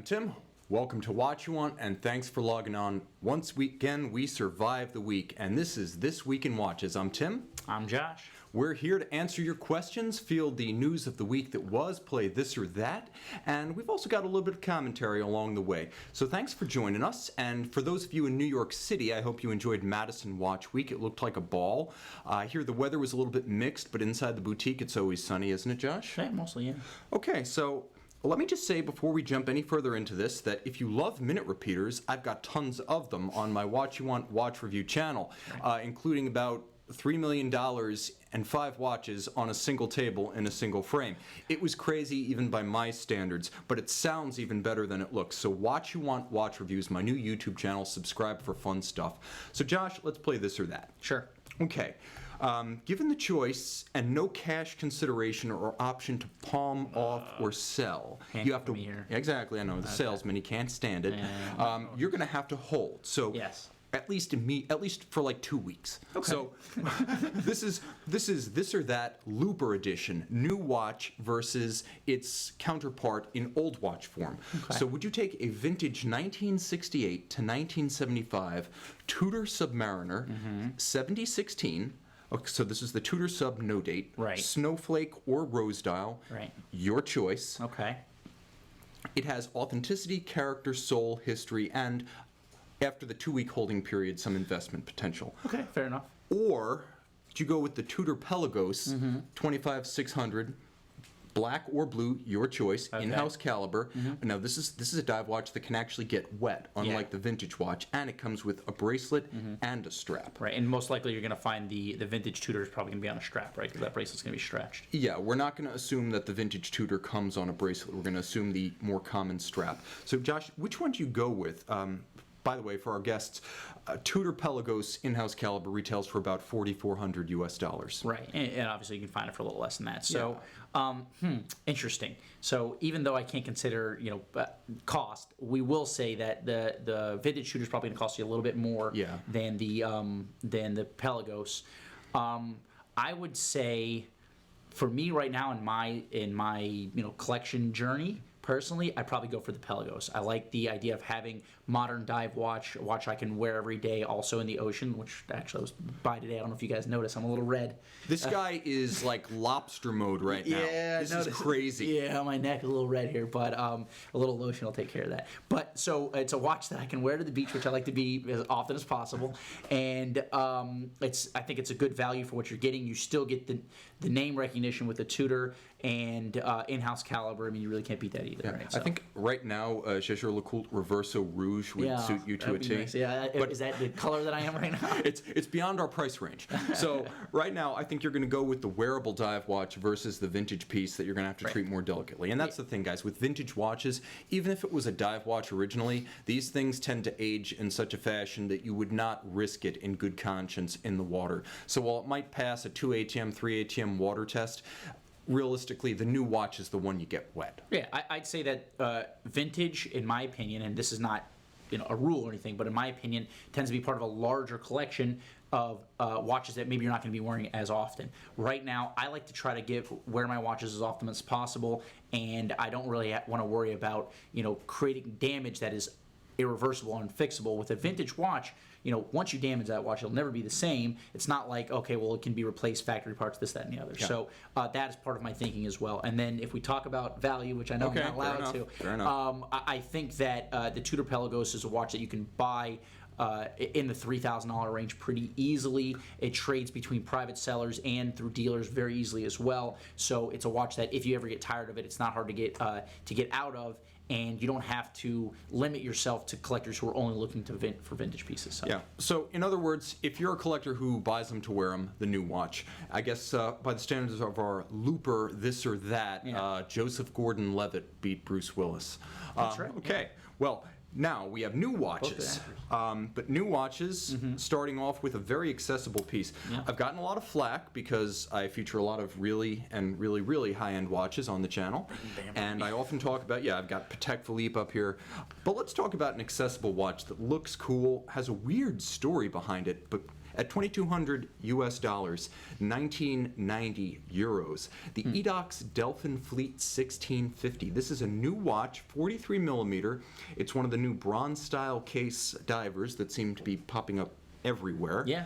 Tim. Welcome to Watch You Want, and thanks for logging on. Once again, we survive the week, and this is This Week in Watches. I'm Tim. I'm Josh. We're here to answer your questions, field the news of the week that was, play this or that, and we've also got a little bit of commentary along the way. So thanks for joining us, and for those of you in New York City, I hope you enjoyed Madison Watch Week. It looked like a ball. I hear the weather was a little bit mixed, but inside the boutique it's always sunny, isn't it, Josh? Yeah, mostly, yeah. Okay, so let me just say before we jump any further into this that if you love minute repeaters, I've got tons of them on my Watch You Want watch review channel, including about $3 million and 5 watches on a single table in a single frame. It was crazy even by my standards, but it sounds even better than it looks. So Watch You Want watch reviews, my new YouTube channel. Subscribe for fun stuff. So Josh, let's play this or that. Sure. Okay. Given the choice and no cash consideration or option to palm off or sell, you have to. Here. Exactly, I know the salesman, he can't stand it. You're going to have to hold. So yes. At least for like 2 weeks. Okay. So this is this or that Looper edition, new watch versus its counterpart in old watch form. Okay. So would you take a vintage 1968 to 1975 Tudor Submariner 7016? Okay, so this is the Tudor Sub no date. Right. Snowflake or rose dial. Right. Your choice. Okay. It has authenticity, character, soul, history, and after the 2-week holding period, some investment potential. Okay, fair enough. Or do you go with the Tudor Pelagos 25600, black or blue, your choice, in-house caliber. Now this is a dive watch that can actually get wet, unlike the vintage watch, and it comes with a bracelet and a strap. Right, and most likely you're going to find the vintage Tudor is probably going to be on a strap, right? Because that bracelet's going to be stretched. Yeah, we're not going to assume that the vintage Tudor comes on a bracelet. We're going to assume the more common strap. So Josh, which one do you go with? By the way, for our guests, Tudor Pelagos in-house caliber retails for about $4,400 US. Right, and obviously you can find it for a little less than that. So, interesting. So even though I can't consider cost, we will say that the vintage Tudor is probably going to cost you a little bit more than the Pelagos. I would say, for me right now in my collection journey. Personally, I'd probably go for the Pelagos. I like the idea of having modern dive watch, a watch I can wear every day, also in the ocean, which actually I was by today. I don't know if you guys noticed. I'm a little red. This guy is like lobster mode right now. Yeah, this is crazy. Yeah, my neck is a little red here, but a little lotion will take care of that. But so it's a watch that I can wear to the beach, which I like to be as often as possible, and I think it's a good value for what you're getting. You still get the name recognition with the Tudor and in-house caliber. I mean, you really can't beat that either. Yeah. Right, so. I think right now, Jaeger LeCoultre Reverso Rouge would suit you to a T. Nice. Yeah, but is that the color that I am right now? It's beyond our price range. So right now, I think you're going to go with the wearable dive watch versus the vintage piece that you're going to have to treat more delicately. And that's the thing, guys. With vintage watches, even if it was a dive watch originally, these things tend to age in such a fashion that you would not risk it in good conscience in the water. So while it might pass a 2 ATM, 3 ATM water test, realistically, the new watch is the one you get wet. Yeah, I'd say that vintage, in my opinion, and this is not a rule or anything, but in my opinion, tends to be part of a larger collection of watches that maybe you're not going to be wearing as often. Right now, I like to try to wear my watches as often as possible, and I don't really want to worry about creating damage that is irreversible and fixable. With a vintage watch, once you damage that watch, it'll never be the same. It's not like, okay, well, it can be replaced, factory parts, this, that, and the other. Yeah. So that is part of my thinking as well. And then if we talk about value, which I know I'm not allowed to, I think that the Tudor Pelagos is a watch that you can buy in the $3,000 range pretty easily. It trades between private sellers and through dealers very easily as well. So it's a watch that if you ever get tired of it, it's not hard to get out of, and you don't have to limit yourself to collectors who are only looking for vintage pieces. So. Yeah. So in other words, if you're a collector who buys them to wear them, the new watch, I guess by the standards of our Looper this or that, Joseph Gordon-Levitt beat Bruce Willis. That's right. Okay. Yeah. Well, now we have new watches, but new watches starting off with a very accessible piece. Yeah. I've gotten a lot of flack because I feature a lot of really high-end watches on the channel, and I often talk about, I've got Patek Philippe up here, but let's talk about an accessible watch that looks cool, has a weird story behind it, but at 2,200 US dollars, 1990 euros. The Edox Delphin Fleet 1650. This is a new watch, 43 millimeter. It's one of the new bronze style case divers that seem to be popping up everywhere. Yeah.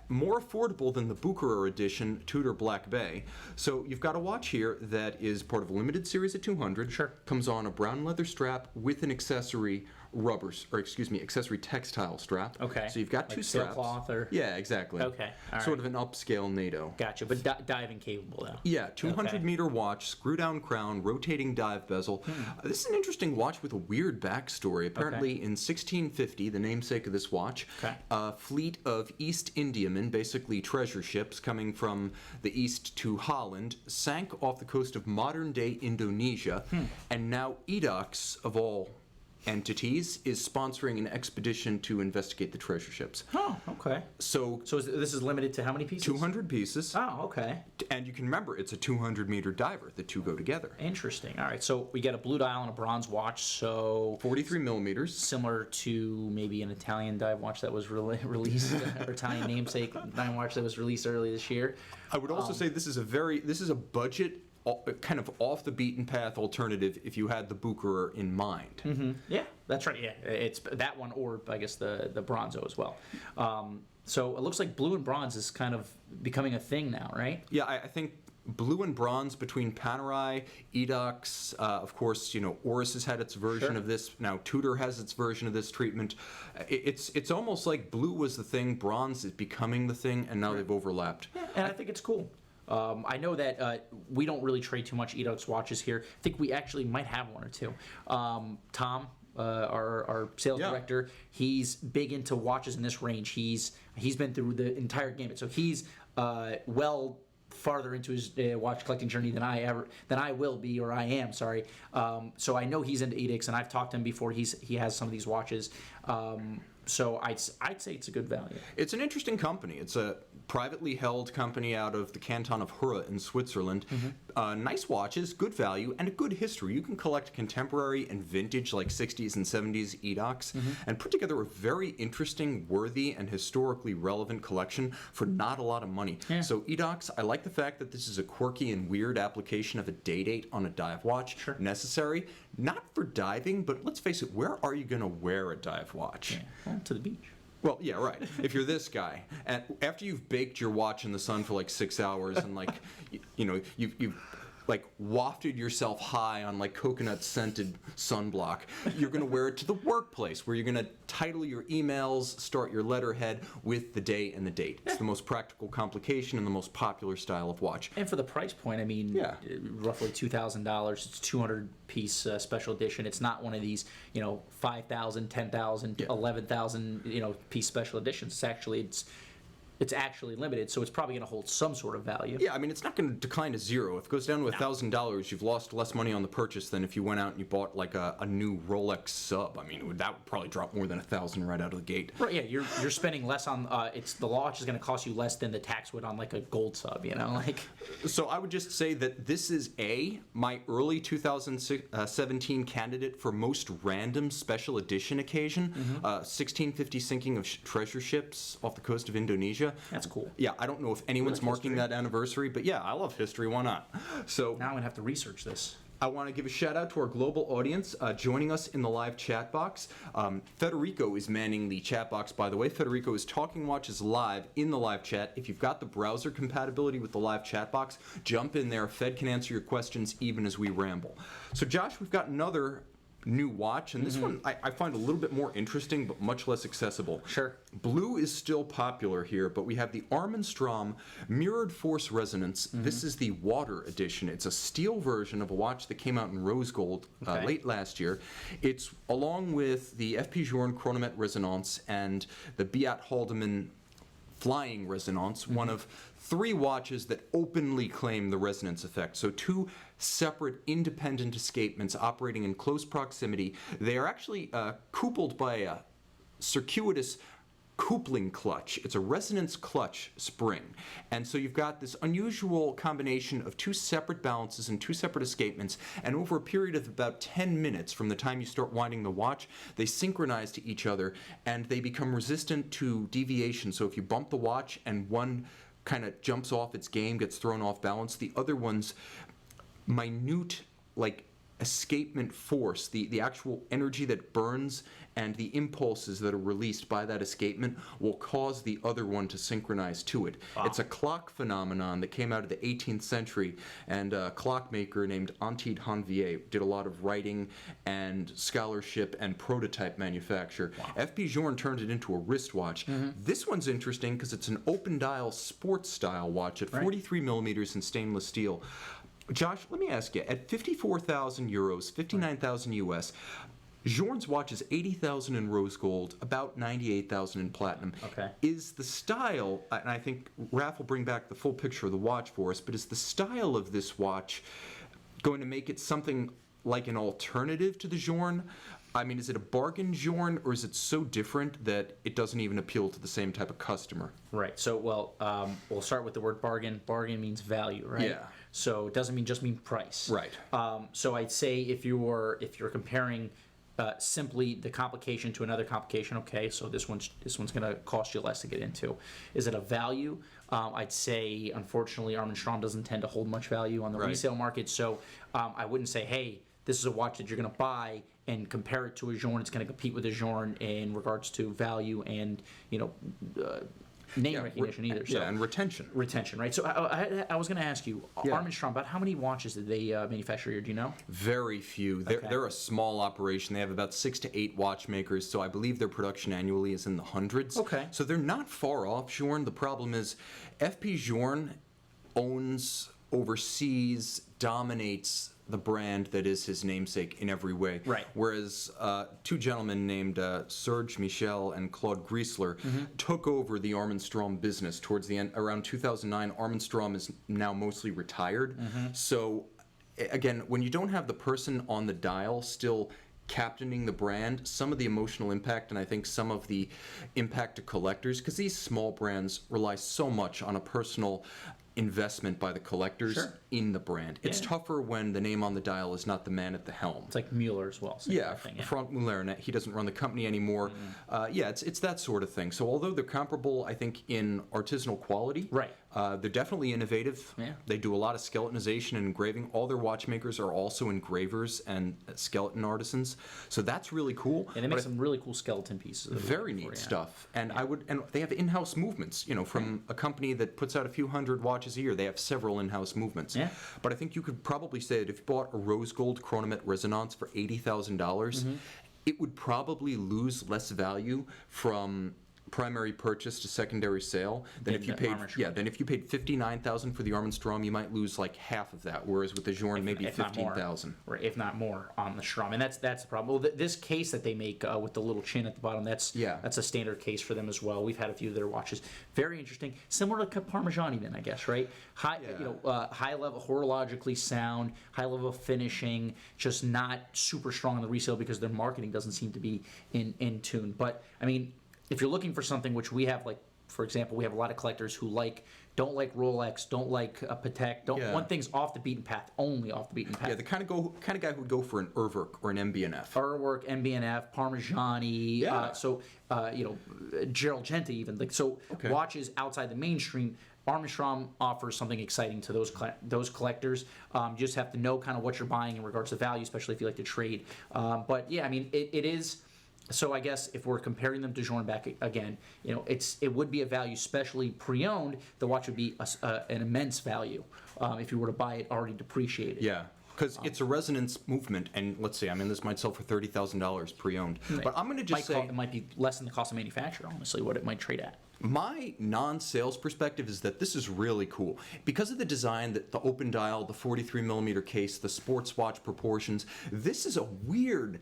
More affordable than the Bucherer edition Tudor Black Bay. So you've got a watch here that is part of a limited series at 200. Sure. Comes on a brown leather strap with an accessory accessory textile strap. Okay. So you've got Like two straps. sailcloth or? Yeah, exactly. Okay, all Sort right. of an upscale NATO. Gotcha, but diving capable though. Yeah, 200 Okay. meter watch, screw down crown, rotating dive bezel. This is an interesting watch with a weird backstory. Apparently, in 1650, the namesake of this watch, Okay. a fleet of East Indiamen, basically treasure ships coming from the east to Holland, sank off the coast of modern day Indonesia, and now Edox, of all entities, is sponsoring an expedition to investigate the treasure ships. Oh, okay. So, So this is limited to how many pieces? 200 pieces. Oh, okay. And you can remember, it's a 200 meter diver. The two go together. Interesting. All right, so we get a blue dial and a bronze watch, so 43 millimeters. similar to maybe an Italian dive watch that was released, or Italian namesake dive watch that was released early this year. I would also say this is a budget, kind of off the beaten path alternative if you had the Bucherer in mind. Yeah, that's right. Yeah, it's that one, or I guess the bronzo as well. So it looks like blue and bronze is kind of becoming a thing now, right? Yeah, I think blue and bronze between Panerai, Edox, of course, Oris has had its version Sure. of this. Now Tudor has its version of this treatment. It's almost like blue was the thing, bronze is becoming the thing, and now they've overlapped. Yeah, and I think it's cool. I know that we don't really trade too much Edox watches here. I think we actually might have one or two. Tom, our sales Yeah. director, he's big into watches in this range. He's been through the entire gamut, so he's well farther into his watch collecting journey than I will be, or I am. Sorry. So I know he's into Edox, and I've talked to him before. He has some of these watches. So I'd say it's a good value. It's an interesting company. It's a privately held company out of the canton of Hura in Switzerland. Nice watches, good value, and a good history. You can collect contemporary and vintage, like 60s and 70s Edox, and put together a very interesting, worthy, and historically relevant collection for not a lot of money. Yeah. So Edox, I like the fact that this is a quirky and weird application of a day date on a dive watch. Sure. Necessary, not for diving, but let's face it, where are you going to wear a dive watch? Yeah, well, to the beach. Well, yeah, right. If you're this guy, and after you've baked your watch in the sun for like 6 hours, and like, you've like wafted yourself high on like coconut scented sunblock, you're gonna wear it to the workplace where you're gonna title your emails, start your letterhead with the day and the date. It's the most practical complication and the most popular style of watch. And for the price point, I mean, Yeah. roughly $2,000. It's 200-piece special edition. It's not one of these, 5,000, 10,000, Yeah. 11,000, piece special editions. It's actually limited, so it's probably going to hold some sort of value. Yeah, I mean, it's not going to decline to zero. If it goes down to $1,000, you've lost less money on the purchase than if you went out and you bought like a new Rolex sub. I mean, that would probably drop more than $1,000 right out of the gate. Right, yeah, you're spending less on the watch is going to cost you less than the tax would on like a gold sub, like. So I would just say that this is my early 2017 candidate for most random special edition occasion. 1650 sinking of treasure ships off the coast of Indonesia. That's cool. Yeah, I don't know if anyone's like marking history. that anniversary, but yeah, I love history. Why not? So Now I'm going to have to research this. I want to give a shout out to our global audience joining us in the live chat box. Federico is manning the chat box, by the way. Federico is talking watches live in the live chat. If you've got the browser compatibility with the live chat box, jump in there. Fed can answer your questions even as we ramble. So Josh, we've got another new watch, and this one I find a little bit more interesting but much less accessible. Sure. Blue is still popular here, but we have the Arm & Strom Mirrored Force Resonance. This is the water edition. It's a steel version of a watch that came out in rose gold Okay. late last year. It's along with the FP Journe Chronomet Resonance and the Beat Haldeman Flying Resonance, one of 3 watches that openly claim the resonance effect. So 2 separate independent escapements operating in close proximity. They are actually coupled by a circuitous coupling clutch. It's a resonance clutch spring. And so you've got this unusual combination of two separate balances and two separate escapements, and over a period of about 10 minutes from the time you start winding the watch, they synchronize to each other and they become resistant to deviation. So if you bump the watch and one kind of jumps off its game, gets thrown off balance, the other one's minute, like, escapement force, the actual energy that burns and the impulses that are released by that escapement will cause the other one to synchronize to it. Wow. It's a clock phenomenon that came out of the 18th century, and a clockmaker named Untitled Chapter did a lot of writing and scholarship and prototype manufacture. Wow. F.P. Journe turned it into a wristwatch. This one's interesting because it's an open dial sports style watch at 43 millimeters in stainless steel. Josh, let me ask you, at 54,000 euros, 59,000 US, Journe's watch is 80,000 in rose gold, about 98,000 in platinum. Okay. Is the style, and I think Raph will bring back the full picture of the watch for us, but is the style of this watch going to make it something like an alternative to the Journe? I mean, is it a bargain Journe, or is it so different that it doesn't even appeal to the same type of customer? Right. So, well, we'll start with the word bargain. Bargain means value, right? Yeah. So it doesn't just mean price. Right. So I'd say if you're comparing simply the complication to another complication, okay, so this one's going to cost you less to get into. Is it a value? I'd say, unfortunately, Armstrong doesn't tend to hold much value on the resale market. So I wouldn't say, hey, this is a watch that you're going to buy and compare it to a Journe. It's going to compete with a Journe in regards to value and name recognition either. So, and retention. Retention, right? So I was going to ask you, Yeah. Armstrong, about how many watches did they manufacture here? Do you know? Very few. They're a small operation. They have about 6 to 8 watchmakers, so I believe their production annually is in the hundreds. Okay. So they're not far off Journe. The problem is F.P. Journe owns, oversees, dominates the brand that is his namesake in every way. Right. Whereas two gentlemen named Serge Michel and Claude Griesler took over the Armstrong business towards the end. Around 2009, Armstrong is now mostly retired. So, again, when you don't have the person on the dial still captaining the brand, some of the emotional impact and I think some of the impact to collectors, because these small brands rely so much on a personal investment by the collectors in the brand. It's tougher when the name on the dial is not the man at the helm. It's like Mueller as well. Yeah, Frank Mueller, and he doesn't run the company anymore. It's that sort of thing. So although they're comparable, I think, in artisanal quality, they're definitely innovative. Yeah. They do a lot of skeletonization and engraving. All their watchmakers are also engravers and skeleton artisans. So that's really cool. And they make some really cool skeleton pieces. Very neat stuff. And and they have in-house movements. From a company that puts out a few hundred watches a year, they have several in-house movements. Yeah. But I think you could probably say that if you bought a rose gold chronomet resonance for $80,000, it would probably lose less value from primary purchase to secondary sale than if you paid $59,000 for the Armstrong. You might lose like half of that, whereas with the Journe maybe $15,000, right, if not more on the Strom. And that's the problem. Well, this case that they make with the little chin at the bottom, that's a standard case for them as well. We've had a few of their watches. Very interesting, similar to Parmesan even, I guess, right? High level, horologically sound, high level of finishing, just not super strong on the resale because their marketing doesn't seem to be in tune. But I mean, if you're looking for something which we have, like, for example, we have a lot of collectors who don't like Rolex, don't like Patek, want things off the beaten path, only off the beaten path. Yeah, the kind of guy who would go for an Urwerk or an MB&F. Urwerk, MB&F, Parmigiani, Gerald Gente even. Watches outside the mainstream. Armstrong offers something exciting to those collectors. You just have to know kind of what you're buying in regards to value, especially if you like to trade. But yeah, I mean, it is. So I guess if we're comparing them to Journe back again, it would be a value, especially pre-owned. The watch would be an immense value if you were to buy it already depreciated. Yeah, because it's a resonance movement, and let's say, I mean, this might sell for $30,000 pre-owned. Right. But I'm going to just say it might be less than the cost of manufacture, honestly, what it might trade at. My non-sales perspective is that this is really cool. Because of the design, the open dial, the 43 millimeter case, the sports watch proportions, this is a weird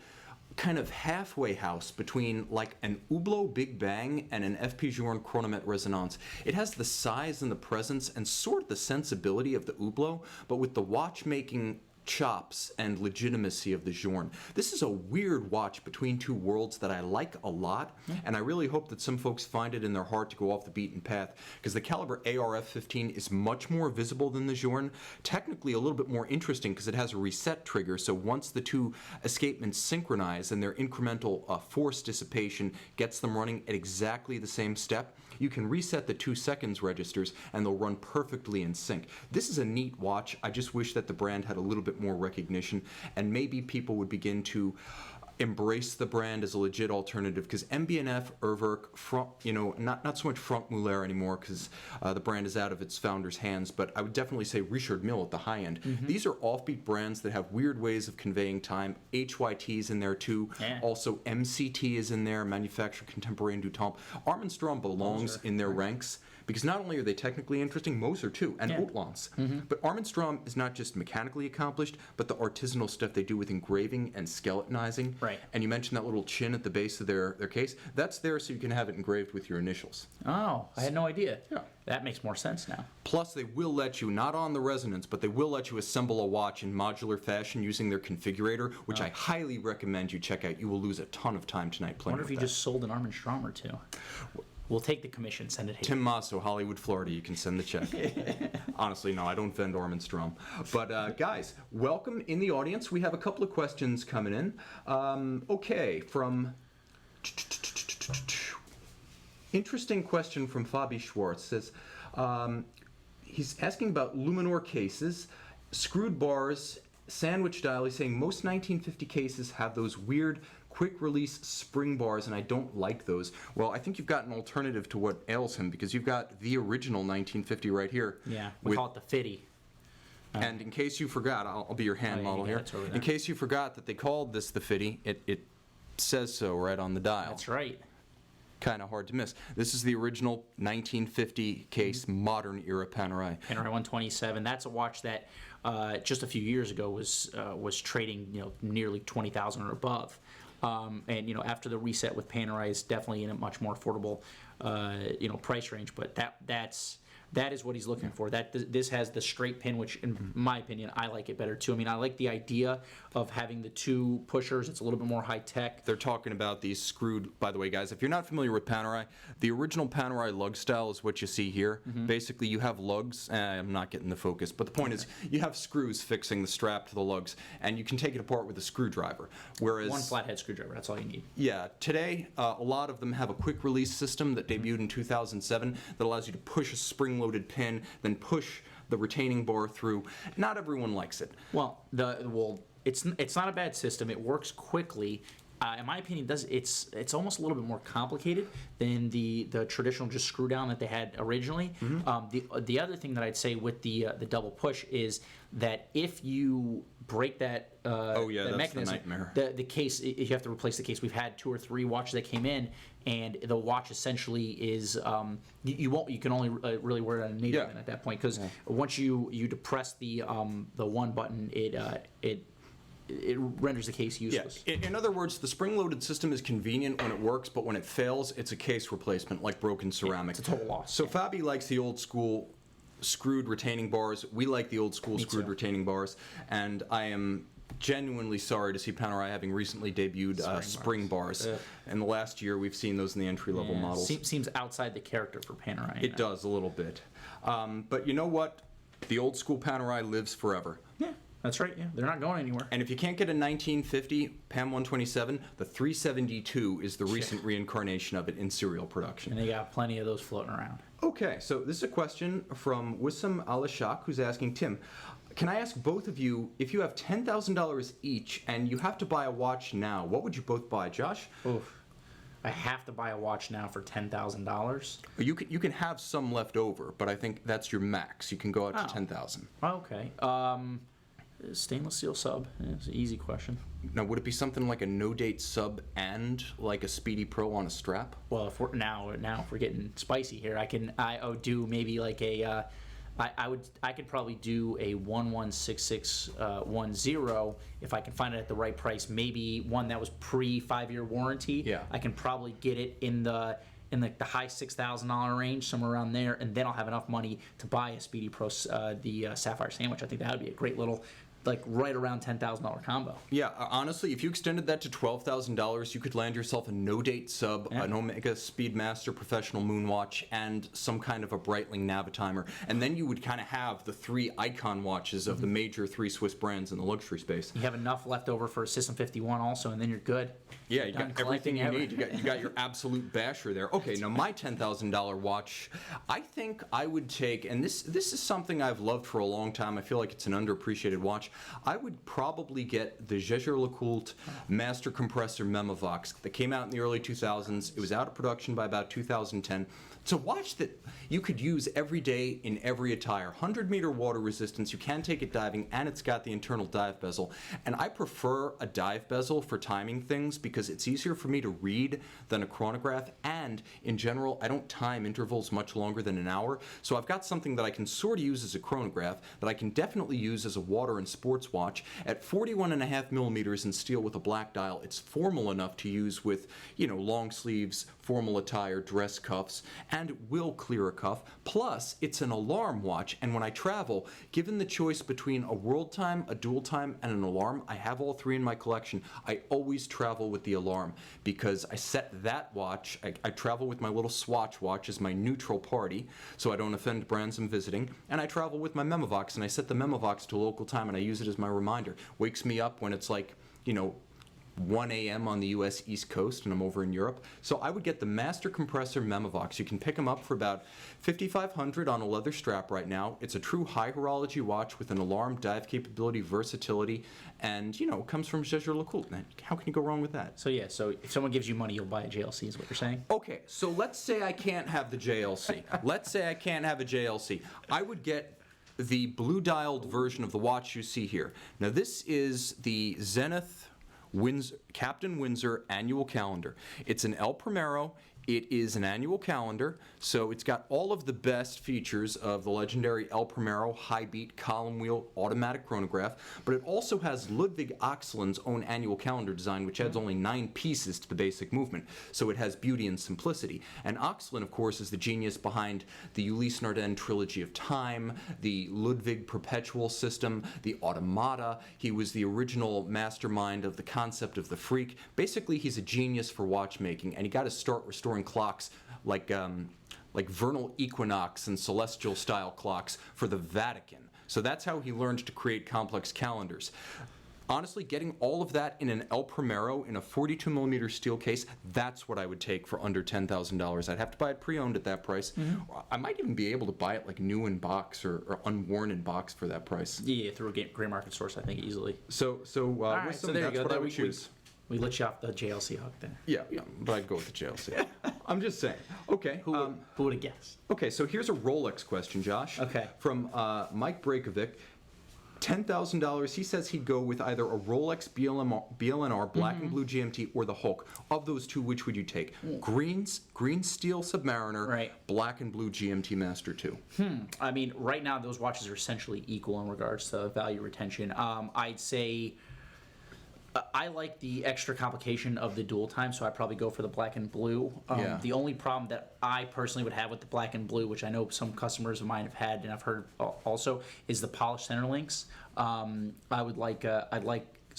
kind of halfway house between like an Hublot Big Bang and an F.P. Journe Chronomet Resonance. It has the size and the presence and sort of the sensibility of the Hublot, but with the watchmaking chops and legitimacy of the Journe. This is a weird watch between two worlds that I like a lot, and I really hope that some folks find it in their heart to go off the beaten path, because the caliber ARF-15 is much more visible than the Journe, technically a little bit more interesting because it has a reset trigger, so once the two escapements synchronize and their incremental force dissipation gets them running at exactly the same step, you can reset the 2 seconds registers and they'll run perfectly in sync. This is a neat watch. I just wish that the brand had a little bit more recognition, and maybe people would begin to embrace the brand as a legit alternative, because MB&F, Urwerk, not so much Franck Muller anymore because the brand is out of its founder's hands, but I would definitely say Richard Mille at the high end. These are offbeat brands that have weird ways of conveying time. HYT is in there too. Yeah. Also MCT is in there, Manufacture Contemporain du Temps. Arm & Strong belongs in their ranks, because not only are they technically interesting, Moser too, and Hautlands. But Arm & Strong is not just mechanically accomplished, but the artisanal stuff they do with engraving and skeletonizing. Right. And you mentioned that little chin at the base of their case. That's there so you can have it engraved with your initials. Oh, I had no idea. Yeah. That makes more sense now. Plus, they will let you, not on the resonance, but they will let you assemble a watch in modular fashion using their configurator, which I highly recommend you check out. You will lose a ton of time tonight I playing wonder if with you that. just sold an Arm & Strong or two. We'll take the commission, send it here. Tim Masso, Hollywood, Florida. You can send the check. Honestly, no, I don't vend Arm & Strong. But guys, welcome in the audience. We have a couple of questions coming in. Okay, from... Interesting question from Fabi Schwartz. Says, he's asking about Luminor cases, screwed bars, sandwich dial. He's saying most 1950 cases have those weird quick release spring bars, and I don't like those. Well, I think you've got an alternative to what ails him, because you've got the original 1950 right here. Yeah, we call it the Fitty. And in case you forgot, I'll be your hand model here. In case you forgot that they called this the Fitty, it says so right on the dial. That's right. Kind of hard to miss. This is the original 1950 case, modern era Panerai. Panerai 127. That's a watch that just a few years ago was trading nearly 20,000 or above. And after the reset with Panerai, is definitely in a much more affordable price range. But that is what he's looking for. This has the straight pin, which in my opinion, I like it better too. I mean, I like the idea of having the two pushers. It's a little bit more high tech. They're talking about these screwed, by the way, guys, if you're not familiar with Panerai, the original Panerai lug style is what you see here. Basically, you have lugs. I'm not getting the focus, but the point is you have screws fixing the strap to the lugs, and you can take it apart with a screwdriver. Whereas One flathead screwdriver, that's all you need. Yeah, today a lot of them have a quick release system that debuted in 2007 that allows you to push a spring-loaded pin, then push the retaining bar through. Not everyone likes it. Well, it's not a bad system. It works quickly. In my opinion, it's almost a little bit more complicated than the traditional just screw down that they had originally. The other thing that I'd say with the double push is that if you break that that's mechanism, the nightmare. The case, you have to replace the case. We've had 2 or 3 watches that came in, and the watch essentially is you can only really wear it on a native event at that point, because once you depress the one button, it renders the case useless. Yeah. In other words, the spring-loaded system is convenient when it works, but when it fails, it's a case replacement, like broken ceramic. It's a total loss. So Fabi likes the old school screwed retaining bars. We like the old school screwed retaining bars, and I am genuinely sorry to see Panerai having recently debuted spring bars. In the last year, we've seen those in the entry-level models. Seems outside the character for Panerai. It does a little bit. But you know what? The old school Panerai lives forever. Yeah. That's right, yeah. They're not going anywhere. And if you can't get a 1950 PAM 127, the 372 is the recent reincarnation of it in serial production. And they got plenty of those floating around. Okay, so this is a question from Wissam Alashak, who's asking, Tim, can I ask both of you, if you have $10,000 each and you have to buy a watch now, what would you both buy? Josh? Oof. I have to buy a watch now for $10,000. You can have some left over, but I think that's your max. You can go out to $10,000. Okay. Stainless steel sub. Yeah, it's an easy question. Now, would it be something like a no-date sub and like a Speedy Pro on a strap? Well, if we're getting spicy here, I would do maybe like a I could probably do a 116610 if I can find it at the right price. Maybe one that was pre-5-year warranty. Yeah. I can probably get it in the high $6,000 range, somewhere around there, and then I'll have enough money to buy a Speedy Pro, the Sapphire Sandwich. I think that would be a great little like right around $10,000 combo. Yeah, honestly, if you extended that to $12,000, you could land yourself a no-date sub, Yeah. an Omega Speedmaster Professional Moonwatch, and some kind of a Breitling Navitimer. And then you would kind of have the 3 icon watches of the major 3 Swiss brands in the luxury space. You have enough left over for a System 51 also, and then you're good. Yeah, you Done got everything you collecting need. You got your absolute basher there. Okay, now my $10,000 watch, I think I would take, and this is something I've loved for a long time. I feel like it's an underappreciated watch. I would probably get the Jaeger-LeCoultre Master Compressor Memovox that came out in the early 2000s. It was out of production by about 2010. It's a watch that you could use every day in every attire. 100-meter water resistance, you can take it diving, and it's got the internal dive bezel. And I prefer a dive bezel for timing things because it's easier for me to read than a chronograph, and in general, I don't time intervals much longer than an hour. So I've got something that I can sort of use as a chronograph that I can definitely use as a water and sports watch. At 41.5 millimeters in steel with a black dial, it's formal enough to use with, long sleeves, formal attire, dress cuffs, and it will clear a cuff. Plus, it's an alarm watch, and when I travel, given the choice between a world time, a dual time, and an alarm, I have all 3 in my collection. I always travel with the alarm because I set that watch, I travel with my little Swatch watch as my neutral party, so I don't offend brands I'm visiting, and I travel with my Memovox, and I set the Memovox to a local time, and I use it as my reminder. Wakes me up when it's like, 1 a.m. on the U.S. East Coast, and I'm over in Europe. So I would get the Master Compressor Memovox. You can pick them up for about $5,500 on a leather strap right now. It's a true high horology watch with an alarm, dive capability, versatility, and, it comes from Jaeger-LeCoultre. How can you go wrong with that? So if someone gives you money, you'll buy a JLC is what you're saying? Okay, so let's say I can't have the JLC. Let's say I can't have a JLC. I would get the blue-dialed version of the watch you see here. Now, this is the Zenith Captain Windsor annual calendar. It's an El Primero. It is an annual calendar, so it's got all of the best features of the legendary El Primero high beat column wheel automatic chronograph, but it also has Ludwig Oxelin's own annual calendar design, which adds only 9 pieces to the basic movement, so it has beauty and simplicity. And Oxelin, of course, is the genius behind the Ulysse Nardin Trilogy of Time, the Ludwig Perpetual System, the Automata. He was the original mastermind of the concept of the freak. Basically, he's a genius for watchmaking, and he got to start restoring clocks like vernal equinox and celestial style clocks for the Vatican. So that's how he learned to create complex calendars. Honestly, getting all of that in an El Primero in a 42mm steel case, that's what I would take for under $10,000. I'd have to buy it pre-owned at that price. I might even be able to buy it like new in box or unworn in box for that price. Yeah, through a gray market source, I think, easily. So Right, with so them, there you that's go. what I There would choose. We let you off the JLC hook there. Yeah, but I'd go with the JLC. I'm just saying. Okay. Who would have guessed? Okay, so here's a Rolex question, Josh. Okay. From Mike Breakovic. $10,000, he says he'd go with either a Rolex BLNR Black and Blue GMT or the Hulk. Of those two, which would you take? Green Steel Submariner, Right. Black and Blue GMT Master 2. I mean, right now those watches are essentially equal in regards to value retention. I'd say I like the extra complication of the dual time, so I'd probably go for the black and blue. Yeah. The only problem that I personally would have with the black and blue, which I know some customers of mine have had and I've heard also, is the polished center links.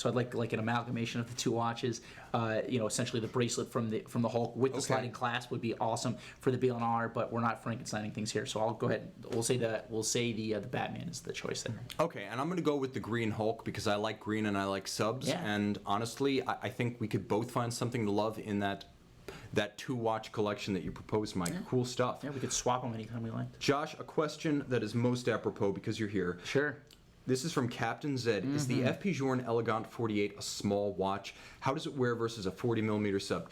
I'd like an amalgamation of the two watches. Essentially the bracelet from the Hulk with the sliding clasp would be awesome for the BLNR, but we're not Frankensteining things here, so I'll go ahead. We'll say the Batman is the choice there. Okay, and I'm going to go with the green Hulk because I like green and I like subs. Yeah. And honestly, I think we could both find something to love in that 2-watch collection that you proposed, Mike. Yeah. Cool stuff. Yeah, we could swap them anytime we liked. Josh, a question that is most apropos because you're here. Sure. This is from Captain Zed. Is the FP Journe Elegant 48 a small watch? How does it wear versus a 40mm sub?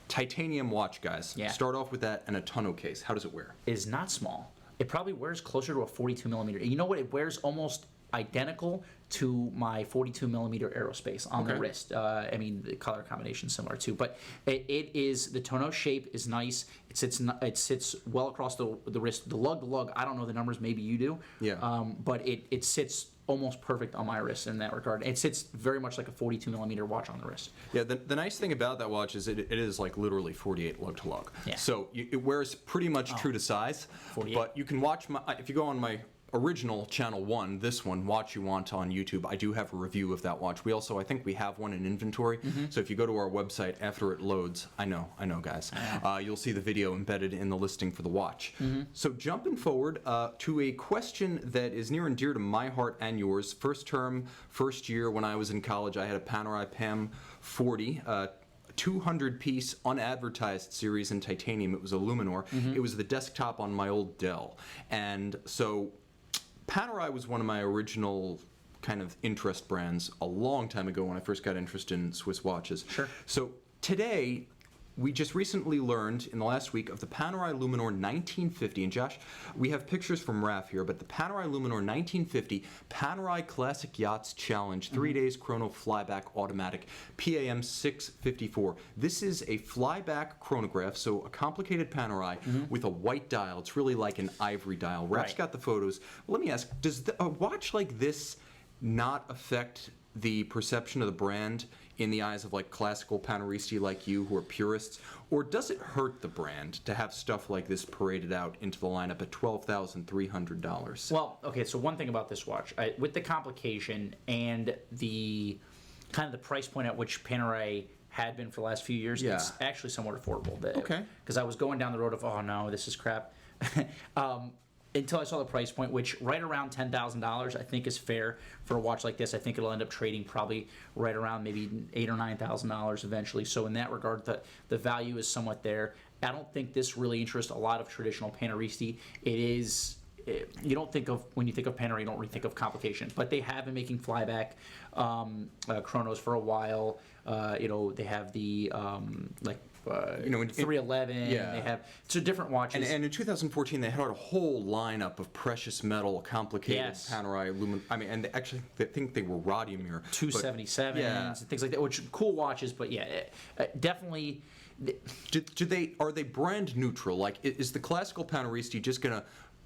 Titanium watch, guys. Yeah. Start off with that and a tonneau case. How does it wear? It is not small. It probably wears closer to a 42mm. You know what? It wears almost identical to my 42mm Aerospace on the wrist. The color combination is similar too, but it is, the tonneau shape is nice. It sits well across the wrist. The lug, I don't know the numbers, maybe you do. Yeah. But it sits almost perfect on my wrist in that regard. It sits very much like a 42mm watch on the wrist. Yeah, the nice thing about that watch is it is like literally 48 lug to lug. Yeah. So it wears pretty much true to size. 48. But you can watch if you go on my original Channel 1, this one, Watch You Want on YouTube, I do have a review of that watch. We also, I think we have one in inventory. So if you go to our website after it loads, I know guys, you'll see the video embedded in the listing for the watch. So jumping forward to a question that is near and dear to my heart and yours. First term, first year when I was in college, I had a Panerai PAM 40, 200-piece unadvertised series in titanium. It was a Luminor. It was the desktop on my old Dell. And so Panerai was one of my original kind of interest brands a long time ago when I first got interested in Swiss watches. Sure. So today, we just recently learned in the last week of the Panerai Luminor 1950. And Josh, we have pictures from Raf here, but the Panerai Luminor 1950 Panerai Classic Yachts Challenge 3 days chrono flyback automatic PAM 654. This is a flyback chronograph, so a complicated Panerai with a white dial. It's really like an ivory dial. Raf's got the photos. Let me ask, does a watch like this not affect the perception of the brand in the eyes of like classical Paneristi like you who are purists, or does it hurt the brand to have stuff like this paraded out into the lineup at $12,300? Well, okay, so one thing about this watch, with the complication and the kind of the price point at which Panerai had been for the last few years, it's actually somewhat affordable. Okay. Because I was going down the road of, oh no, this is crap. Until I saw the price point, which right around $10,000 I think is fair for a watch like this. I think it'll end up trading probably right around maybe $8,000 or $9,000 eventually. So in that regard, the value is somewhat there. I don't think this really interests a lot of traditional Paneristi. You don't think of, when you think of Panerai, you don't really think of complication. But they have been making flyback chronos for a while. They have the in 311. Yeah. They have different watches. And in 2014, they had a whole lineup of precious metal, complicated Panerai, and they think they were Rodiumir. 277s and things like that, which are cool watches, but definitely. Are they brand neutral? Like, is the classical Paneristi just gonna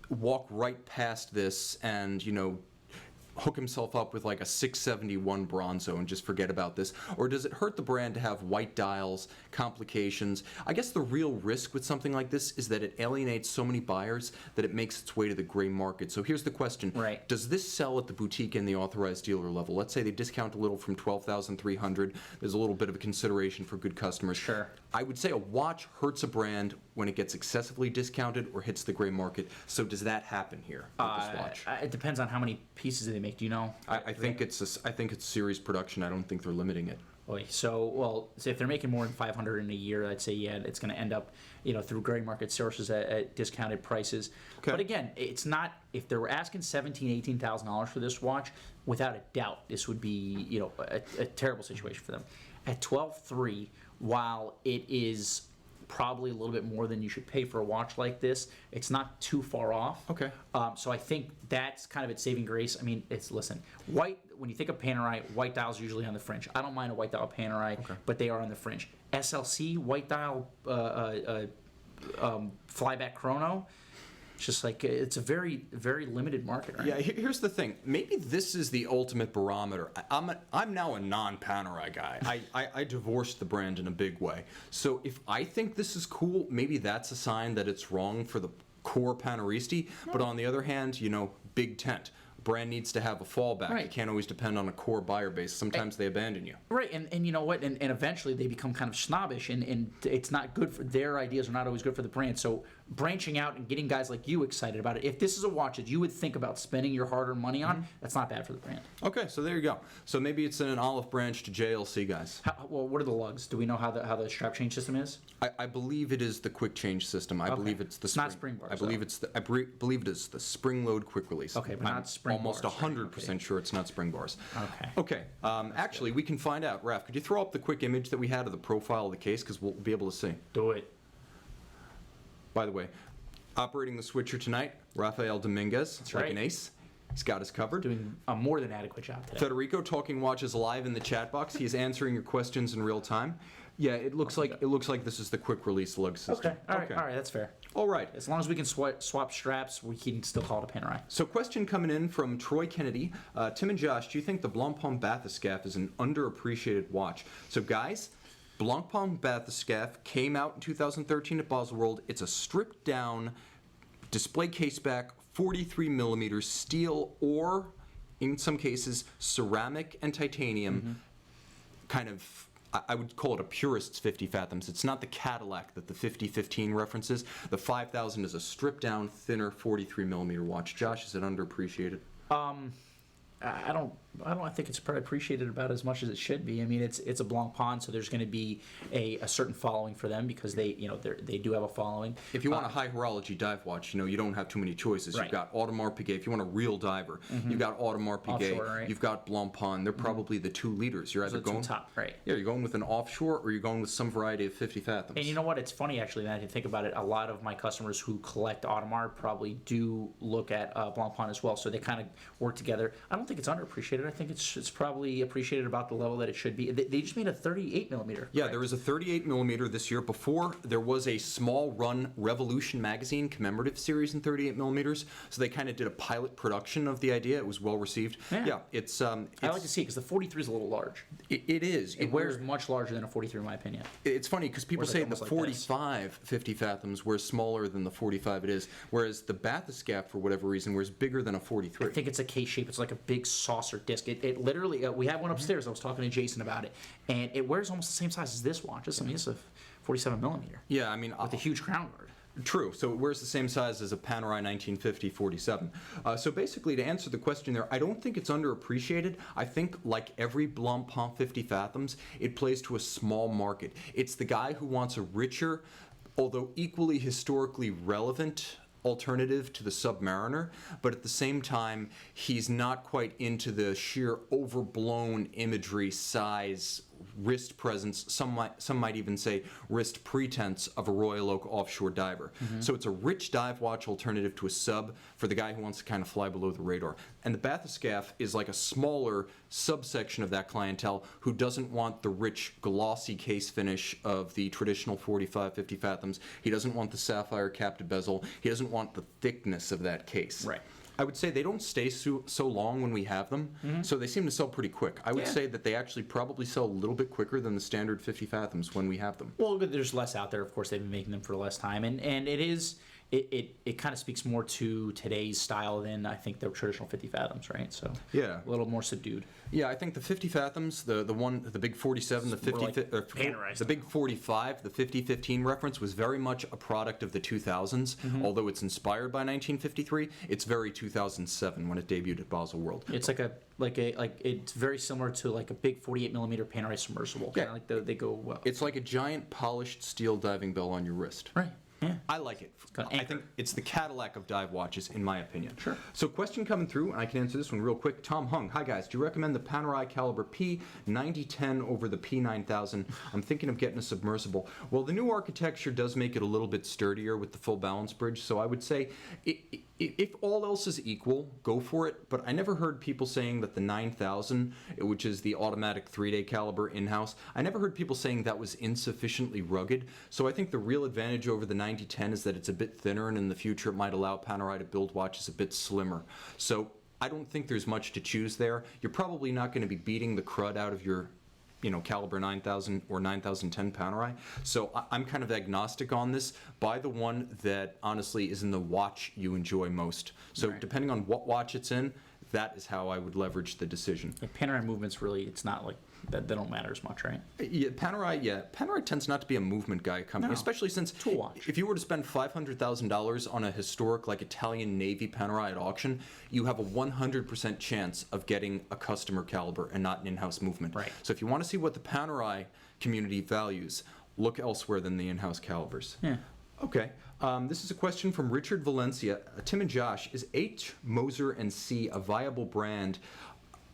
walk right past this and hook himself up with like a 671 Bronzo and just forget about this? Or does it hurt the brand to have white dials, complications? I guess the real risk with something like this is that it alienates so many buyers that it makes its way to the gray market. So here's the question. Right. Does this sell at the boutique and the authorized dealer level? Let's say they discount a little from $12,300. There's a little bit of a consideration for good customers. Sure. I would say a watch hurts a brand when it gets excessively discounted or hits the gray market. So does that happen here with this watch? It depends on how many pieces they make. Do you know? I think it's series production. I don't think they're limiting it. So if they're making more than 500 in a year, I'd say it's going to end up, through gray market sources at discounted prices. Okay. But again, it's not. If they were asking $17,000, $18,000 for this watch, without a doubt, this would be a terrible situation for them. At $12,300, while it is probably a little bit more than you should pay for a watch like this, it's not too far off. Okay. So I think that's kind of its saving grace. I mean, white. When you think of Panerai, white dials are usually on the fringe. I don't mind a white dial Panerai, but they are on the fringe. SLC white dial flyback chrono. It's just like it's a very, very limited market, right? Yeah, here's the thing. Maybe this is the ultimate barometer. I'm now a non-Panerai guy. I divorced the brand in a big way. So if I think this is cool, maybe that's a sign that it's wrong for the core Paneristi. But on the other hand, big tent. Brand needs to have a fallback. Right. You can't always depend on a core buyer base. Sometimes they abandon you. Right, and you know what? And eventually they become kind of snobbish, and it's not good for their ideas are not always good for the brand. So branching out and getting guys like you excited about it. If this is a watch that you would think about spending your hard-earned money on, that's not bad for the brand. Okay, so there you go. So maybe it's an olive branch to JLC, guys. What are the lugs? Do we know how the strap change system is? I believe it is the quick change system. I believe it's the not spring bars. I believe it is the spring load quick release. Okay, but not spring almost bars. Almost 100% sure it's not spring bars. Okay. Actually, we can find out. Raf, could you throw up the quick image that we had of the profile of the case, because we'll be able to see. Do it. By the way, operating the switcher tonight, Rafael Dominguez. That's like right. An ace. He's got us covered. Doing a more than adequate job today. Federico talking watches live in the chat box. He's answering your questions in real time. Yeah, it looks like this is the quick release lug system. Okay. All right, that's fair. All right. As long as we can swap straps, we can still call it a Panerai. So question coming in from Troy Kennedy. Tim and Josh, do you think the Blancpain Bathyscaphe is an underappreciated watch? So guys, Blancpain Bathyscaphe came out in 2013 at Baselworld. It's a stripped down display case back 43 millimeters steel, or in some cases ceramic and titanium, kind of, I would call it a purist's 50 fathoms. It's not the Cadillac that the 5015 references. The 5000 is a stripped down, thinner 43 millimeter watch. Josh, is it underappreciated? I think it's probably appreciated about as much as it should be. I mean, it's a Blancpain, so there's going to be a certain following for them because they do have a following. If you want a high horology dive watch, you don't have too many choices. Right. You've got Audemars Piguet. If you want a real diver, you've got Audemars Piguet. Offshore, right. You've got Blancpain. They're probably the two leaders. You're either Those are the going two top, right. Yeah, you're going with an offshore, or you're going with some variety of 50 fathoms. And you know what? It's funny actually that if you think about it. A lot of my customers who collect Audemars probably do look at Blancpain as well, so they kind of work together. I don't think it's underappreciated. I think it's probably appreciated about the level that it should be. They just made a 38 millimeter. Yeah, correct? there was a 38 millimeter this year. Before, there was a small run Revolution magazine commemorative series in 38 millimeters. So they kind of did a pilot production of the idea. It was well received. Yeah. It's I like to see it because the 43 is a little large. it is. It wears much larger than a 43 in my opinion. It's funny because people Wears say like the almost like this. 45 50 fathoms wears smaller than the 45 it is, whereas the bathyscaphe, for whatever reason, wears bigger than a 43. I think it's a K shape. It's like a big saucer disc. It literally, we have one upstairs. I was talking to Jason about it, and it wears almost the same size as this watch. It's a 47 millimeter Yeah, I mean, with a huge crown guard. True. So it wears the same size as a Panerai 1950 47. So basically, to answer the question there, I don't think it's underappreciated. I think, like every Blancpain 50 fathoms, it plays to a small market. It's the guy who wants a richer, although equally historically relevant alternative to the Submariner, but at the same time, he's not quite into the sheer overblown imagery, size, wrist presence, some might even say wrist pretense of a Royal Oak offshore diver. So it's a rich dive watch alternative to a sub for the guy who wants to kind of fly below the radar. And the bathyscaphe is like a smaller subsection of that clientele who doesn't want the rich glossy case finish of the traditional 45 50 fathoms. He doesn't want the sapphire capped bezel. He doesn't want the thickness of that case. Right. I would say they don't stay so long when we have them, so they seem to sell pretty quick. I would Yeah. say that they actually probably sell a little bit quicker than the standard 50 fathoms when we have them. Well, there's less out there. Of course, they've been making them for less time, and it is it kind of speaks more to today's style than I think the traditional 50 fathoms, right? So Yeah. a little more subdued. Yeah, I think the 50 fathoms, the big 47, the 50, like Panerai the big 45, the 5015 reference was very much a product of the 2000s. Although it's inspired by 1953, it's very 2007 when it debuted at Basel World. It's like it's very similar to like a big 48 millimeter Panerai submersible. Yeah. Kind of like they go. It's like a giant polished steel diving bell on your wrist. Right. Yeah. I like it. got an I anchor. think it's the Cadillac of dive watches, in my opinion. Sure. So, question coming through, and I can answer this one real quick. Tom Hung, hi guys. Do you recommend the Panerai Caliber P9010 over the P9000? I'm thinking of getting a submersible. Well, the new architecture does make it a little bit sturdier with the full balance bridge, so I would say if all else is equal, go for it. But I never heard people saying that the 9000, which is the automatic 3-day caliber in-house, I never heard people saying that was insufficiently rugged. So I think the real advantage over the 9010 is that it's a bit thinner, and in the future it might allow Panerai to build watches a bit slimmer. So I don't think there's much to choose there. You're probably not going to be beating the crud out of your caliber 9000 or 9010 Panerai. So I'm kind of agnostic on this. Buy the one that honestly is in the watch you enjoy most. So Right. depending on what watch it's in, that is how I would leverage the decision. Yeah, Panerai movements really, it's not like that. They don't matter as much, right? Panerai tends not to be a movement guy company, No. especially since Tool watch. if you were to spend $500,000 on a historic like Italian Navy Panerai at auction, you have a 100% chance of getting a customer caliber and not an in-house movement. Right. So if you want to see what the Panerai community values, look elsewhere than the in-house calibers. Yeah. Okay. This is a question from Richard Valencia. Tim and Josh, is H, Moser, and C a viable brand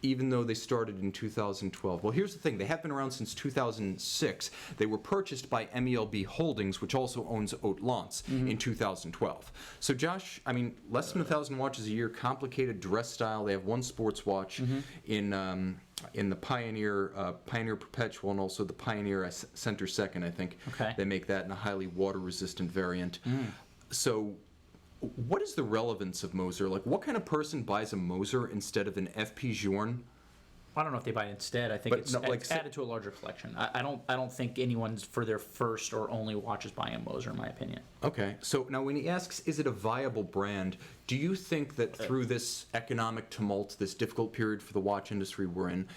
even though they started in 2012? Well, here's the thing. They have been around since 2006. They were purchased by MELB Holdings, which also owns Haute Lance, in 2012. So, Josh, I mean, less than 1,000 watches a year, complicated dress style. They have one sports watch in the Pioneer Perpetual and also the Pioneer Center Second, I think. Okay. They make that in a highly water-resistant variant. So what is the relevance of Moser? Like, what kind of person buys a Moser instead of an FP Journe I don't know if they buy it instead. I think But no, like, it's added to a larger collection. I don't think anyone's for their first or only watch is buying a Moser, in my opinion. Okay, so now when he asks, is it a viable brand, do you think that through this economic tumult, this difficult period for the watch industry we're in,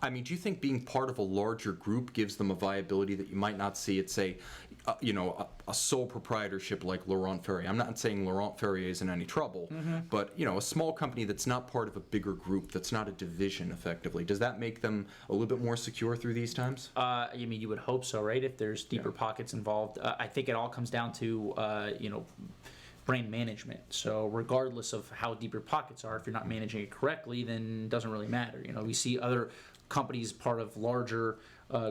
I mean, do you think being part of a larger group gives them a viability that you might not see at, say, a sole proprietorship like Laurent Ferrier? I'm not saying Laurent Ferrier is in any trouble, but, a small company that's not part of a bigger group, that's not a division, effectively, does that make them a little bit more secure through these times? I mean, you would hope so, right? If there's deeper pockets involved. I think it all comes down to, brand management. So regardless of how deep your pockets are, if you're not managing it correctly, then it doesn't really matter. We see other companies part of larger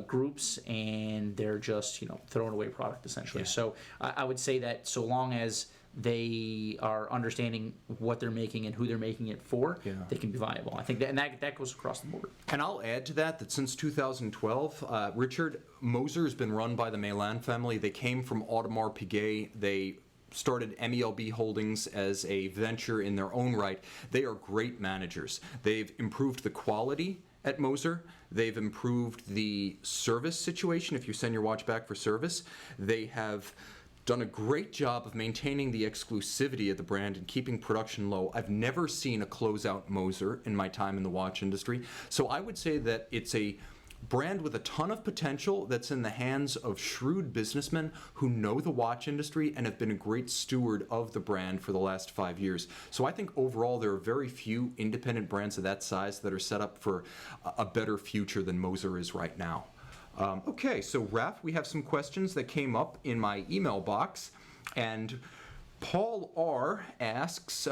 groups, and they're just throwing away product essentially. So I would say that so long as they are understanding what they're making and who they're making it for, they can be viable. I think that goes across the board. And I'll add to that since 2012, Richard, Moser has been run by the Meilland family. They came from Audemars Piguet. They started MELB Holdings as a venture in their own right. They are great managers. They've improved the quality at Moser. They've improved the service situation if you send your watch back for service. They have done a great job of maintaining the exclusivity of the brand and keeping production low. I've never seen a closeout Moser in my time in the watch industry. So I would say that it's a brand with a ton of potential that's in the hands of shrewd businessmen who know the watch industry and have been a great steward of the brand for the last 5 years. So I think overall there are very few independent brands of that size that are set up for a better future than Moser is right now. Okay, so Raph, we have some questions that came up in my email box, and Paul R. asks,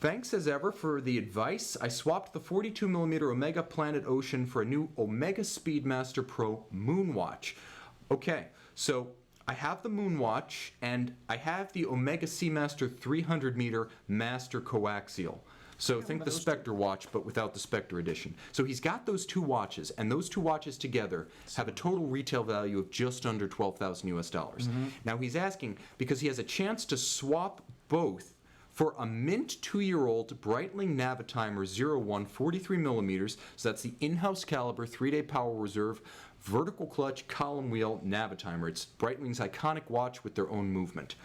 thanks as ever for the advice. I swapped the 42mm Omega Planet Ocean for a new Omega Speedmaster Pro Moonwatch. Okay, so I have the Moonwatch and I have the Omega Seamaster 300-meter Master Coaxial. So think the Spectre watch, but without the Spectre edition. So he's got those two watches, and those two watches together have a total retail value of just under $12,000 US. Now he's asking, because he has a chance to swap both for a mint 2-year-old Breitling Navitimer 01 43mm, so that's the in-house caliber 3-day power reserve, vertical clutch, column wheel Navitimer. It's Breitling's iconic watch with their own movement.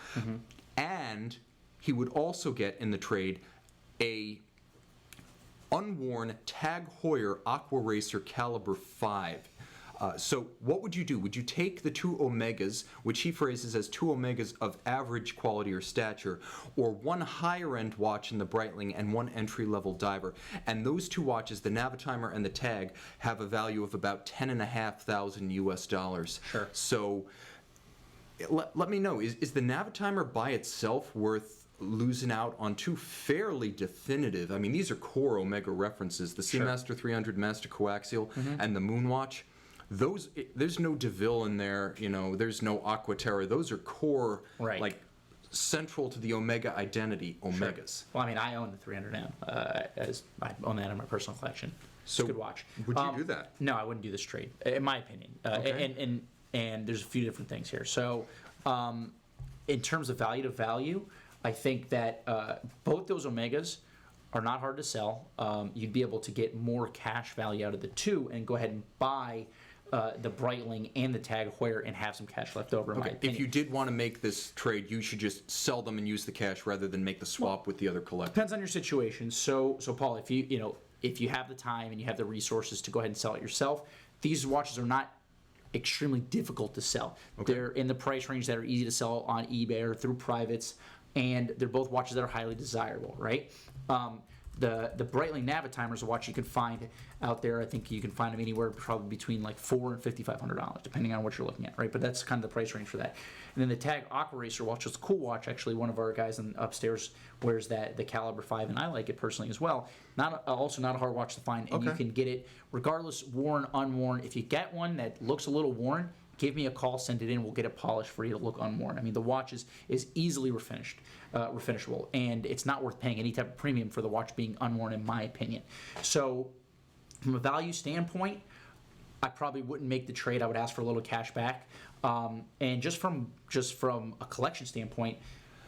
And he would also get in the trade a unworn Tag Heuer Aqua Racer Caliber 5. So what would you do? Would you take the two Omegas, which he phrases as two Omegas of average quality or stature, or one higher-end watch in the Breitling and one entry-level diver? And those two watches, the Navitimer and the Tag, have a value of about $10,500 US. Sure. So let me know, is the Navitimer by itself worth losing out on two fairly definitive, I mean, these are core Omega references, the Seamaster 300 Master Coaxial and the Moonwatch. Those, there's no DeVille in there, there's no Aquaterra. Those are core, like, central to the Omega identity, Omegas. Sure. Well, I mean, I own the 300M. As I own that in my personal collection. So it's a good watch. Would you do that? No, I wouldn't do this trade, in my opinion. Okay. And there's a few different things here. So, in terms of value to value, I think that both those Omegas are not hard to sell. You'd be able to get more cash value out of the two and go ahead and buy the Breitling and the Tag Heuer and have some cash left over, in my opinion. If you did want to make this trade, you should just sell them and use the cash rather than make the swap with the other collector. Depends on your situation. So Paul, if you have the time and you have the resources to go ahead and sell it yourself, these watches are not extremely difficult to sell. Okay. They're in the price range that are easy to sell on eBay or through privates, and they're both watches that are highly desirable, right? The Breitling Navitimer is a watch you can find out there. I think you can find them anywhere probably between like $400 and $5,500, depending on what you're looking at, right? But that's kind of the price range for that. And then the Tag Aqua Racer watch is a cool watch. Actually, one of our guys upstairs wears the Caliber 5, and I like it personally as well. Also not a hard watch to find, and you can get it regardless, worn, unworn. If you get one that looks a little worn, give me a call, send it in, we'll get it polished for you to look unworn. I mean, the watch is easily refinishable, and it's not worth paying any type of premium for the watch being unworn, in my opinion. So, from a value standpoint, I probably wouldn't make the trade. I would ask for a little cash back. And just from a collection standpoint,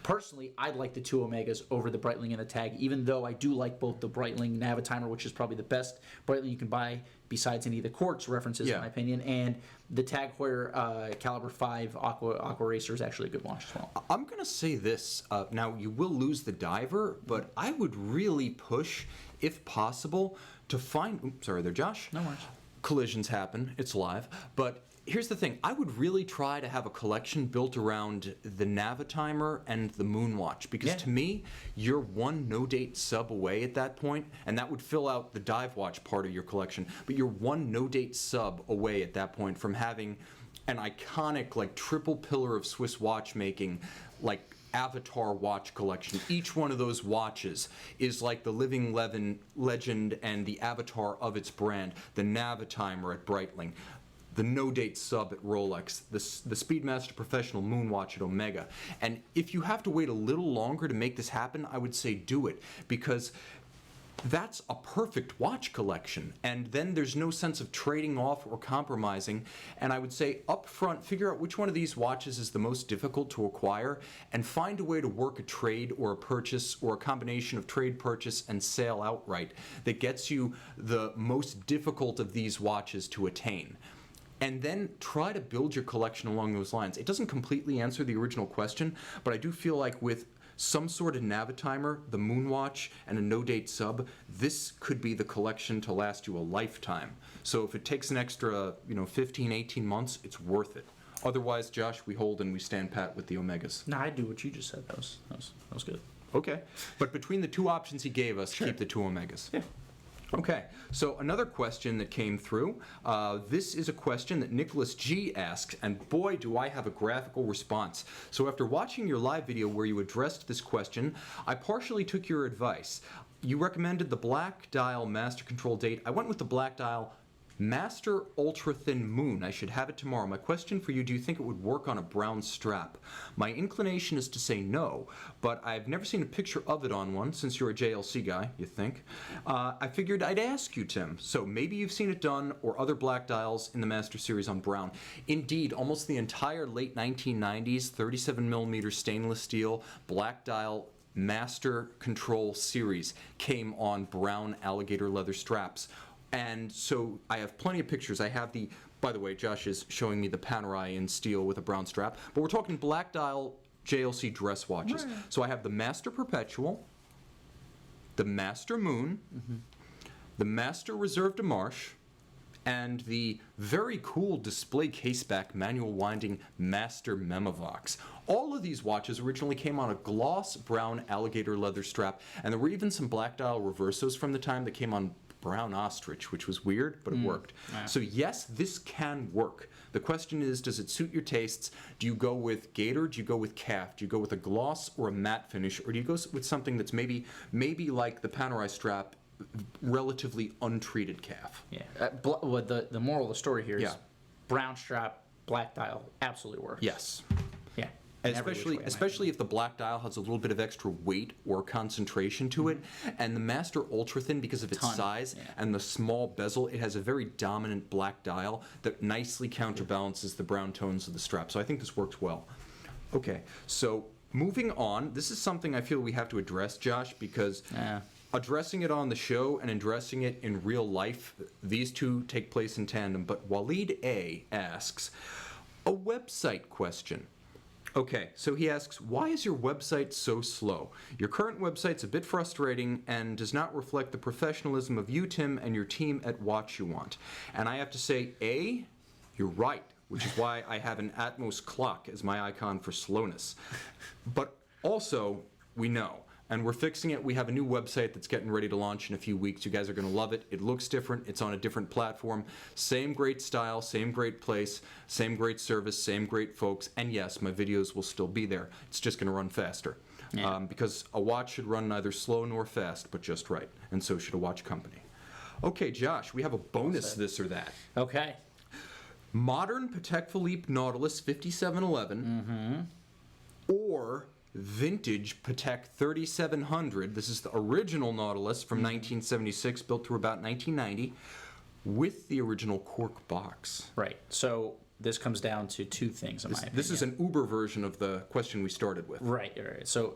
Personally, I'd like the two Omegas over the Breitling and the Tag, even though I do like both the Breitling Navitimer, which is probably the best Breitling you can buy besides any of the Quartz references, in my opinion, and the Tag Heuer Caliber 5 Aqua Racer is actually a good watch as well. I'm going to say this. Now, you will lose the diver, but I would really push, if possible, to find... Oops, sorry there, Josh. No worries. Collisions happen. It's live. But here's the thing. I would really try to have a collection built around the Navitimer and the Moonwatch, because to me, you're one no-date sub away at that point, and that would fill out the dive watch part of your collection. But you're one no-date sub away at that point from having an iconic, like, triple pillar of Swiss watchmaking, like, Avatar watch collection. Each one of those watches is like the living legend and the avatar of its brand. The Navitimer at Breitling, the no-date sub at Rolex, the Speedmaster Professional Moonwatch at Omega. And if you have to wait a little longer to make this happen, I would say do it, because that's a perfect watch collection, and then there's no sense of trading off or compromising. And I would say up front, figure out which one of these watches is the most difficult to acquire, and find a way to work a trade or a purchase or a combination of trade, purchase, and sale outright that gets you the most difficult of these watches to attain. And then try to build your collection along those lines. It doesn't completely answer the original question, but I do feel like with some sort of Navitimer, the Moonwatch, and a no-date sub, this could be the collection to last you a lifetime. So if it takes an extra, 15, 18 months, it's worth it. Otherwise, Josh, we hold and we stand pat with the Omegas. No, I do what you just said. That was good. Okay. But between the two options he gave us, keep the two Omegas. Yeah. Okay, so another question that came through. This is a question that Nicholas G asked, and boy, do I have a graphical response. So after watching your live video where you addressed this question, I partially took your advice. You recommended the Black Dial Master Control date. I went with the Black Dial Master Ultra Thin Moon. I should have it tomorrow. My question for you, do you think it would work on a brown strap? My inclination is to say no, but I've never seen a picture of it on one, since you're a JLC guy, you think. I figured I'd ask you, Tim. So maybe you've seen it done, or other Black Dials in the Master Series on brown. Indeed, almost the entire late 1990s 37mm stainless steel Black Dial Master Control series came on brown alligator leather straps. And so I have plenty of pictures. I have the, by the way, Josh is showing me the Panerai in steel with a brown strap, but we're talking Black Dial JLC dress watches. Right. So I have the Master Perpetual, the Master Moon, the Master Reserve de Marche, and the very cool display caseback manual winding Master Memovox. All of these watches originally came on a gloss brown alligator leather strap, and there were even some Black Dial Reversos from the time that came on brown ostrich, which was weird, but it worked. Yeah. So yes, this can work. The question is, does it suit your tastes? Do you go with gator? Do you go with calf? Do you go with a gloss or a matte finish? Or do you go with something that's maybe like the Panerai strap, relatively untreated calf? Yeah. The moral of the story here is brown strap, Black Dial absolutely works. Yes. Yeah. And especially if the Black Dial has a little bit of extra weight or concentration to it, and the Master Ultra Thin, because of its size and the small bezel, it has a very dominant black dial that nicely counterbalances the brown tones of the strap. So I think this works well. Okay, so moving on, this is something I feel we have to address, Josh, because addressing it on the show and addressing it in real life, these two take place in tandem. But Waleed A asks, a website question. Okay, so he asks, why is your website so slow? Your current website's a bit frustrating and does not reflect the professionalism of you, Tim, and your team at Watch You Want. And I have to say, A, you're right, which is why I have an Atmos clock as my icon for slowness. But also, we know. And we're fixing it. We have a new website that's getting ready to launch in a few weeks. You guys are going to love it. It looks different. It's on a different platform. Same great style, same great place, same great service, same great folks. And yes, my videos will still be there. It's just going to run faster. Yeah. Because a watch should run neither slow nor fast, but just right. And so should a watch company. Okay, Josh, we have a bonus this or that. Okay. Modern Patek Philippe Nautilus 5711 or vintage Patek 3700. This is the original Nautilus from 1976, built through about 1990, with the original cork box. Right. So this comes down to two things, in my opinion. This is an Uber version of the question we started with. Right. So,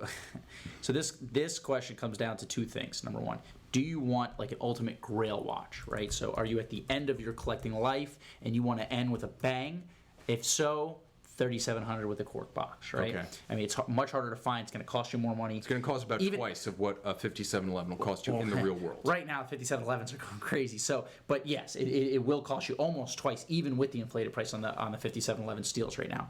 so this question comes down to two things. Number one, do you want like an ultimate grail watch, right? So are you at the end of your collecting life and you want to end with a bang? If so, 3,700 with a cork box, right? Okay. I mean, it's much harder to find. It's going to cost you more money. It's going to cost about twice of what a 5711 will cost you in the real world. Right now, 5711s are going crazy. So, but yes, it will cost you almost twice, even with the inflated price on the 5711 steels right now.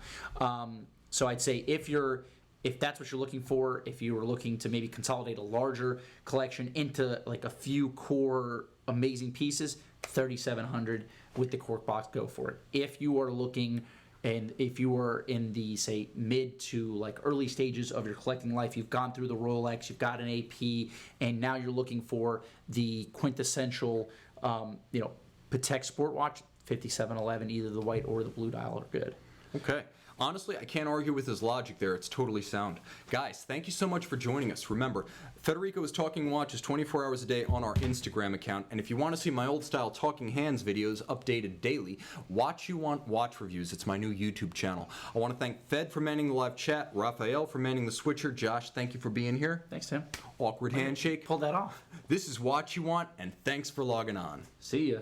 So I'd say if that's what you're looking for, if you were looking to maybe consolidate a larger collection into like a few core amazing pieces, 3,700 with the cork box, go for it. If you are looking, and if you are in the, say, mid to like early stages of your collecting life, you've gone through the Rolex, you've got an AP, and now you're looking for the quintessential, Patek sport watch, 5711, either the white or the blue dial are good. Okay. Honestly, I can't argue with his logic there. It's totally sound. Guys, thank you so much for joining us. Remember, Federico is Talking Watches 24 hours a day on our Instagram account. And if you want to see my old-style Talking Hands videos updated daily, Watch You Want Watch Reviews. It's my new YouTube channel. I want to thank Fed for manning the live chat, Raphael for manning the switcher. Josh, thank you for being here. Thanks, Tim. Awkward handshake. Pulled that off. This is Watch You Want, and thanks for logging on. See ya.